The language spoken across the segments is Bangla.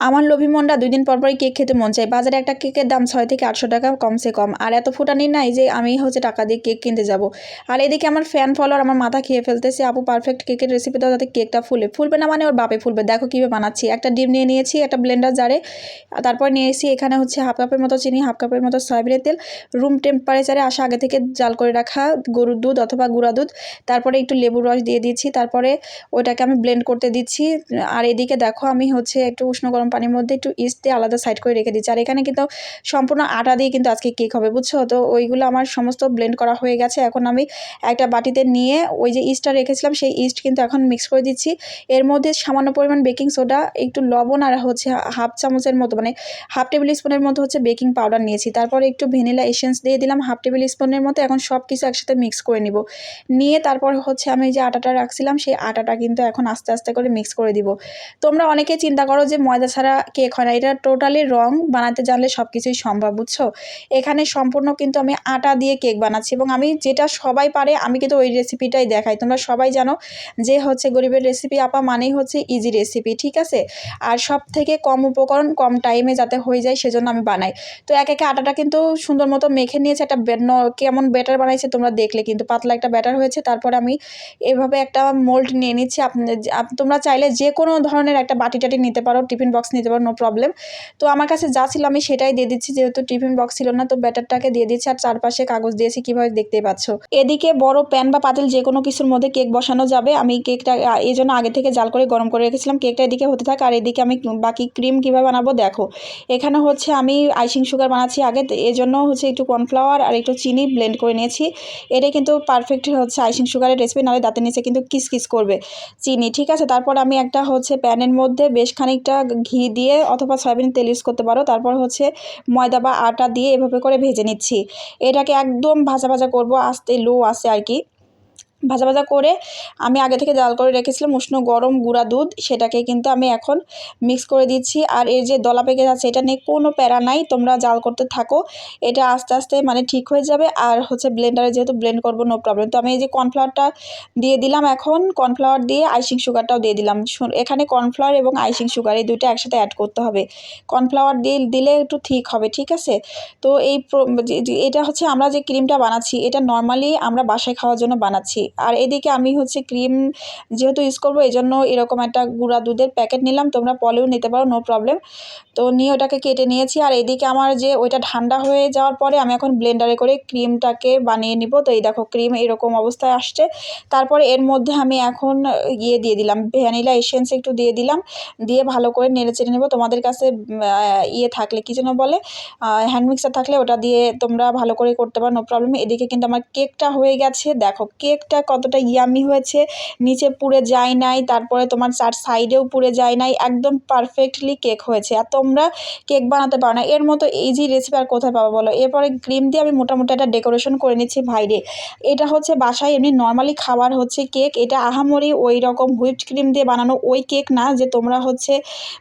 আমার লোভী মনটা 2 দিন পর পরই কেক খেতে মন চায়। বাজারে একটা কেকের দাম ৬ থেকে ৮০০ টাকা কমসে কম। আর এত ফুটানি নাই যে আমি টাকা দিয়ে কেক কিনতে যাব। আর এদিকে আমার ফ্যান ফলোয়ার আমার মাথা খেয়ে ফেলতেছে, আপু পারফেক্ট কেকের রেসিপি দাও যাতে কেকটা ফুলে। ফুলবে না মানে ওর বাপে ফুলবে। দেখো কীভাবে বানাচ্ছি। একটা ডিম নিয়ে নিয়েছি একটা ব্লেন্ডার জারে। তারপর নিয়েছি এখানে হাফ কাপের মতো চিনি, হাফ কাপের মতো সয়াবিনের তেল, রুম টেম্পারেচারে আসা আগে থেকে জাল করে রাখা গরুর দুধ অথবা গুঁড়া দুধ, তারপরে একটু লেবুর রস দিয়ে দিচ্ছি। তারপরে ওইটাকে আমি ব্লেন্ড করতে দিচ্ছি। আর এদিকে দেখো আমি একটু উষ্ণ গরম পানির মধ্যে একটু ইস্ট দিয়ে আলাদা সাইড করে রেখে দিচ্ছি। আর এখানে কিন্তু সম্পূর্ণ আটা দিয়ে কিন্তু আজকে কেক হবে, বুঝছো তো। ওইগুলো আমার সমস্ত ব্লেন্ড করা হয়ে গেছে। এখন আমি একটা বাটিতে নিয়ে ওই যে ইস্টটা রেখেছিলাম সেই ইস্ট কিন্তু এখন মিক্স করে দিচ্ছি। এর মধ্যে সামান্য পরিমাণ বেকিং সোডা, একটু লবণ আর হাফ চামচের মতো মানে হাফ টেবিল স্পুনের মতো বেকিং পাউডার নিয়েছি। তারপরে একটু ভ্যানিলা এসেন্স দিয়ে দিলাম হাফ টেবিল স্পুনের মতো। এখন সব কিছু একসাথে মিক্স করে নিব। নিয়ে তারপর আমি যে আটাটা রাখছিলাম সেই আটাটা কিন্তু এখন আস্তে আস্তে করে মিক্স করে দিব। তোমরা অনেকে চিন্তা করো যে ময়দা ছাড়া কেক হয় না, এটা টোটালি রং। বানাতে জানলে সব কিছুই সম্ভব, বুঝছো। এখানে সম্পূর্ণ কিন্তু আমি আটা দিয়ে কেক বানাচ্ছি এবং আমি যেটা সবাই পারে আমি কিন্তু ওই রেসিপিটাই দেখাই। তোমরা সবাই জানো যে গরিবের রেসিপি আপা মানেই ইজি রেসিপি, ঠিক আছে। আর সব থেকে কম উপকরণ কম টাইমে যাতে হয়ে যায় সেজন্য আমি বানাই। তো একে আটাটা কিন্তু সুন্দর মতো মেখে নিয়েছে। একটা কেমন ব্যাটার বানাইছে তোমরা দেখলে, কিন্তু পাতলা একটা ব্যাটার হয়েছে। তারপর আমি এভাবে একটা মোল্ড নিয়ে নিচ্ছি। তোমরা চাইলে যে কোনো ধরনের একটা বাটি টাটি নিতে পারো, টিফিন বক্স নিতে পারো, নো প্রবলেম। তো আমার কাছে যা ছিল আমি সেটাই দিয়ে দিচ্ছি, যেহেতু টিফিন বক্স ছিল না। তো ব্যাটারটাকে দিয়ে দিচ্ছি আর চারপাশে কাগজ দিয়েছি, কীভাবে দেখতেই পাচ্ছ। এদিকে বড় প্যান বা পাতিল যে কোনো কিছুর মধ্যে কেক বসানো যাবে। আমি কেকটা এই জন্য আগে থেকে জাল করে গরম করে রেখেছিলাম। কেকটা এদিকে হতে থাক আর এদিকে আমি বাকি ক্রিম কীভাবে বানাবো দেখো। এখানে আমি আইসিং সুগার বানাচ্ছি আগে, এই জন্য একটু কর্নফ্লাওয়ার আর একটু চিনি ব্লেন্ড করে নিয়েছি। এটা কিন্তু পারফেক্ট আইসিং সুগারের রেসিপি, নাহলে দাঁতের নিচে কিন্তু কিস করবে চিনি, ঠিক আছে। তারপর আমি একটা প্যানের মধ্যে বেশ খানিকটা ঘি দিয়ে অথবা সয়াবিন তেল ইউজ করতে পারো। তারপর ময়দা বা আটা দিয়ে এভাবে করে ভেজে নিচ্ছি। এটাকে একদম ভাজা ভাজা করবো, আস্তে লো আছে আর কি। ভাজা ভাজা করে আমি আগে থেকে জাল করে রেখেছিলাম উষ্ণ গরম গুঁড়া দুধ, সেটাকে কিন্তু আমি এখন মিক্স করে দিচ্ছি। আর এর যে দলা পেকে যাচ্ছে এটা নিয়ে কোনো প্যারা নাই, তোমরা জাল করতে থাকো, এটা আস্তে আস্তে ঠিক হয়ে যাবে। আর ব্লেন্ডারে যেহেতু ব্লেন্ড করবো, নো প্রবলেম। তো আমি এই যে কর্নফ্লাওয়ারটা দিয়ে দিলাম, এখন কর্নফ্লাওয়ার দিয়ে আইসিং সুগারটাও দিয়ে দিলাম। এখানে কর্নফ্লাওয়ার এবং আইসিং সুগার এই দুইটা একসাথে অ্যাড করতে হবে। কর্নফ্লাওয়ার দিলে একটু ঠিক হবে, ঠিক আছে। তো এটা আমরা যে ক্রিমটা বানাচ্ছি এটা নর্মালি আমরা বাসায় খাওয়ার জন্য বানাচ্ছি। আর এদিকে আমি ক্রিম যেহেতু ইউজ করবো এই জন্য এরকম একটা গুঁড়া দুধের প্যাকেট নিলাম, তোমরা পলেও নিতে পারো, নো প্রবলেম। তো নিয়ে ওটাকে কেটে নিয়েছি। আর এদিকে আমার ওইটা ঠান্ডা হয়ে যাওয়ার পরে আমি এখন ব্লেন্ডারে করে ক্রিমটাকে বানিয়ে নিব। তো এই দেখো ক্রিম এরকম অবস্থায় আসছে। তারপরে এর মধ্যে আমি এখন দিয়ে দিলাম ভ্যানিলা এসেন্স, একটু দিয়ে দিলাম, দিয়ে ভালো করে নেড়ে চেড়ে নেবো। তোমাদের কাছে থাকলে কি যেন বলে হ্যান্ড মিক্সার থাকলে ওটা দিয়ে তোমরা ভালো করে করতে পারো, নো প্রবলেম। এদিকে কিন্তু আমার কেকটা হয়ে গেছে, দেখো কেকটা কতটা ইয়ামি হয়েছে, নিচে পুড়ে যায় নাই, তারপরে তোমার চার সাইডেও পুড়ে যায় নাই, একদম পারফেক্টলি কেক হয়েছে। আর তোমরা কেক বানাতে পারো না এর মতো ইজি রেসিপি আর কোথায় পাবো বলো। এরপরে ক্রিম দিয়ে আমি মোটামুটি একটা ডেকোরেশন করে নিচ্ছি ভাইরে। এটা বাসায় এমনি নর্মালি খাবার কেক, এটা আহামরি ওই রকম হুইপড ক্রিম দিয়ে বানানো ওই কেক না যে তোমরা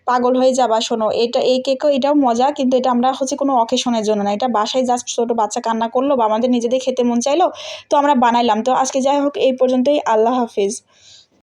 পাগল হয়ে যাবা। শোনো, এই কেকও এটাও মজা, কিন্তু এটা আমরা কোনো অকেশনের জন্য না, এটা বাসায় জাস্ট ছোটো বাচ্চা কান্না করলো বা আমাদের নিজেদের খেতে মন চাইলো তো আমরা বানাইলাম। তো আজকে যাই হোক এই পর্যন্তই, আল্লাহ হাফিজ।